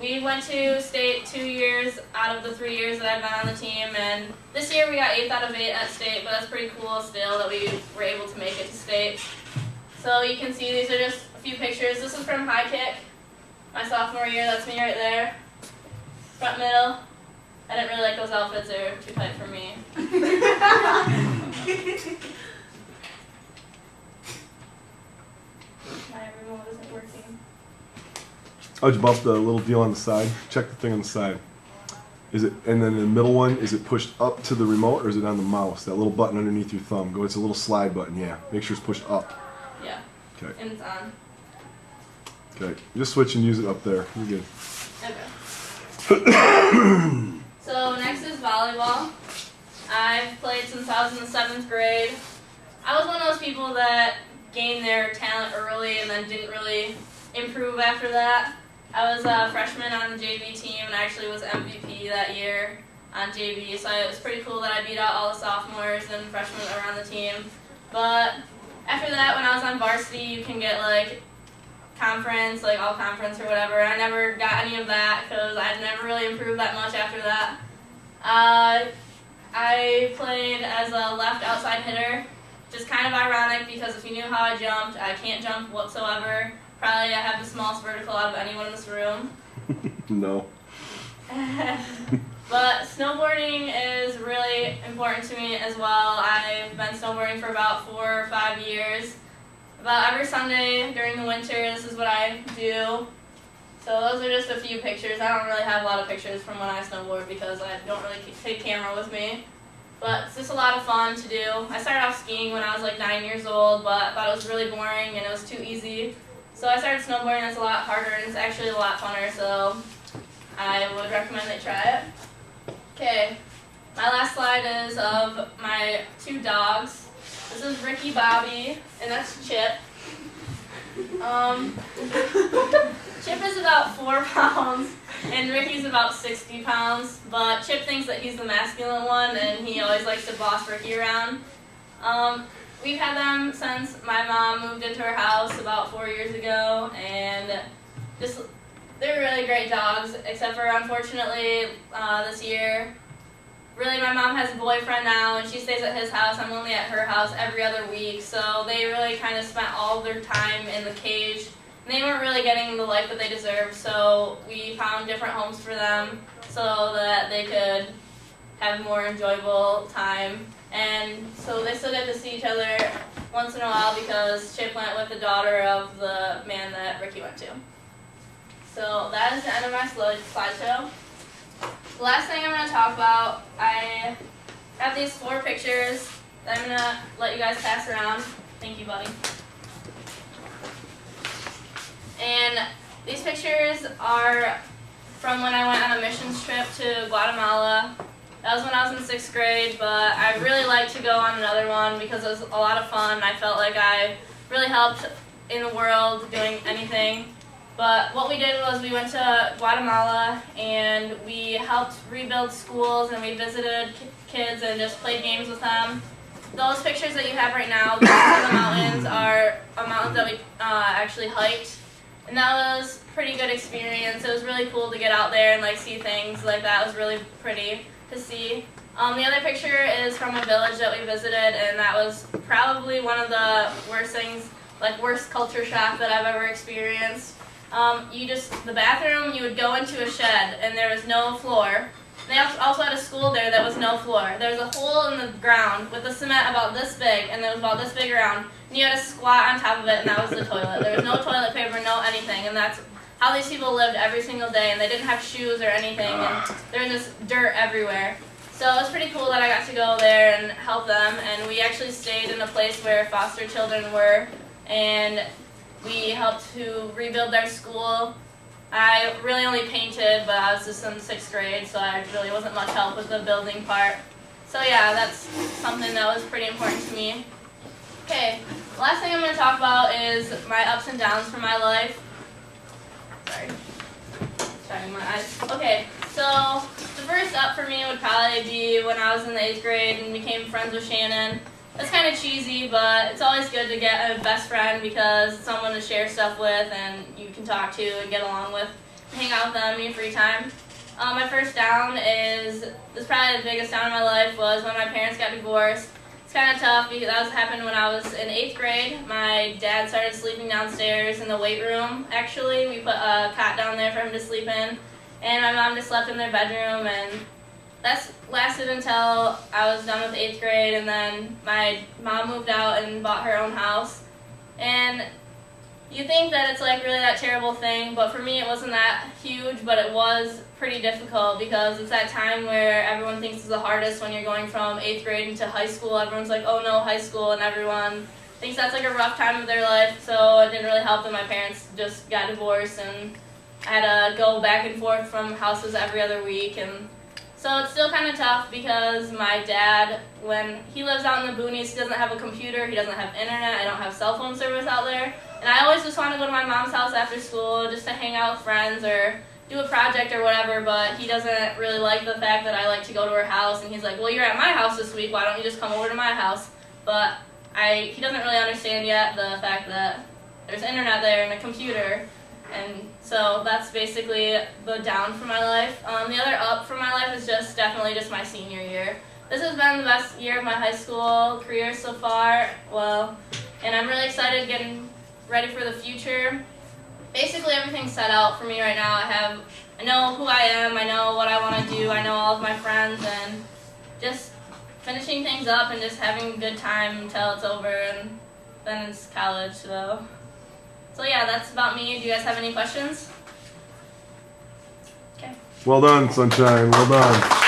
We went to state 2 years out of the 3 years that I've been on the team, and this year we got 8th out of 8 at state, but that's pretty cool still that we were able to make it to state. So you can see these are just a few pictures. This is from high kick, my sophomore year. That's me right there. Front middle. I didn't really like those outfits. They were too tight for me. My remote isn't working. How'd you bump the little deal on the side? Check the thing on the side. Is it, and then the middle one, is it pushed up to the remote or is it on the mouse? That little button underneath your thumb. It's a little slide button, yeah. Make sure it's pushed up. Yeah. Okay. And it's on. Okay. Just switch and use it up there. You're good. Okay. So next is volleyball. I've played since I was in the 7th grade. I was one of those people that gained their talent early and then didn't really improve after that. I was a freshman on the JV team and actually was MVP that year on JV, so it was pretty cool that I beat out all the sophomores and freshmen that were on the team. But after that, when I was on varsity, you can get like conference, like all conference or whatever. I never got any of that because I'd never really improved that much after that. I played as a left outside hitter, which is kind of ironic because if you knew how I jumped, I can't jump whatsoever. Probably I have the smallest vertical out of anyone in this room. No. But snowboarding is really important to me as well. I've been snowboarding for about 4 or 5 years. About every Sunday during the winter, this is what I do. So those are just a few pictures. I don't really have a lot of pictures from when I snowboard because I don't really take camera with me. But it's just a lot of fun to do. I started off skiing when I was like 9 years old, but I thought it was really boring and it was too easy. So I started snowboarding, and it's a lot harder and it's actually a lot funner, so I would recommend they try it. Okay, my last slide is of my 2 dogs. This is Ricky Bobby, and that's Chip. Chip is about 4 pounds, and Ricky's about 60 pounds, but Chip thinks that he's the masculine one, and he always likes to boss Ricky around. We've had them since my mom moved into our house about 4 years ago, and just they're really great dogs, except for unfortunately this year. Really, my mom has a boyfriend now, and she stays at his house. I'm only at her house every other week, so they really kind of spent all their time in the cage. And they weren't really getting the life that they deserved, so we found different homes for them so that they could have more enjoyable time. And so they still get to see each other once in a while because Chip went with the daughter of the man that Ricky went to. So that is the end of my slideshow. The last thing I'm going to talk about, I have these 4 pictures that I'm going to let you guys pass around. Thank you, buddy. And these pictures are from when I went on a missions trip to Guatemala. That was when I was in 6th grade, but I'd really like to go on another one because it was a lot of fun. I felt like I really helped in the world doing anything. But what we did was we went to Guatemala and we helped rebuild schools and we visited kids and just played games with them. Those pictures that you have right now, those are the mountains, are a mountain that we actually hiked. And that was a pretty good experience. It was really cool to get out there and like see things like that. It was really pretty to see. The other picture is from a village that we visited, and that was probably one of the worst things, like worst culture shock that I've ever experienced. The bathroom, you would go into a shed and there was no floor. They also had a school there that was no floor. There was a hole in the ground with the cement about this big, and it was about this big around. And you had to squat on top of it, and that was the toilet. There was no toilet paper, no anything, and that's how these people lived every single day, and they didn't have shoes or anything, and there was just dirt everywhere. So it was pretty cool that I got to go there and help them, and we actually stayed in a place where foster children were, and we helped to rebuild their school. I really only painted, but I was just in 6th grade, so I really wasn't much help with the building part. So yeah, that's something that was pretty important to me. Okay, the last thing I'm going to talk about is my ups and downs for my life. Sorry. Shutting my eyes. Okay, so the first up for me would probably be when I was in the 8th grade and became friends with Shannon. That's kind of cheesy, but it's always good to get a best friend because it's someone to share stuff with and you can talk to and get along with. hang out with them in your free time. My first down is probably the biggest down in my life was when my parents got divorced. It's kind of tough because that happened when I was in 8th grade. My dad started sleeping downstairs in the weight room. Actually, we put a cot down there for him to sleep in, and my mom just slept in their bedroom, and that's lasted until I was done with 8th grade, and then my mom moved out and bought her own house. And you think that it's like really that terrible thing, but for me it wasn't that huge, but it was pretty difficult because it's that time where everyone thinks it's the hardest when you're going from 8th grade into high school. Everyone's like, oh no, high school, and everyone thinks that's like a rough time of their life, so it didn't really help that my parents just got divorced and I had to go back and forth from houses every other week, and so it's still kind of tough because my dad, when he lives out in the boonies, he doesn't have a computer, he doesn't have internet, I don't have cell phone service out there. And I always just want to go to my mom's house after school just to hang out with friends or do a project or whatever, but he doesn't really like the fact that I like to go to her house, and he's like, well, you're at my house this week, why don't you just come over to my house? But he doesn't really understand yet the fact that there's internet there and a computer. And so that's basically the down for my life. The other up for my life is definitely just my senior year. This has been the best year of my high school career so far. Well, and I'm really excited getting ready for the future. Basically everything's set out for me right now. I know who I am, I know what I want to do, I know all of my friends, and just finishing things up and just having a good time until it's over, and then it's college, So yeah, that's about me. Do you guys have any questions? Okay. Well done, Sunshine. Well done.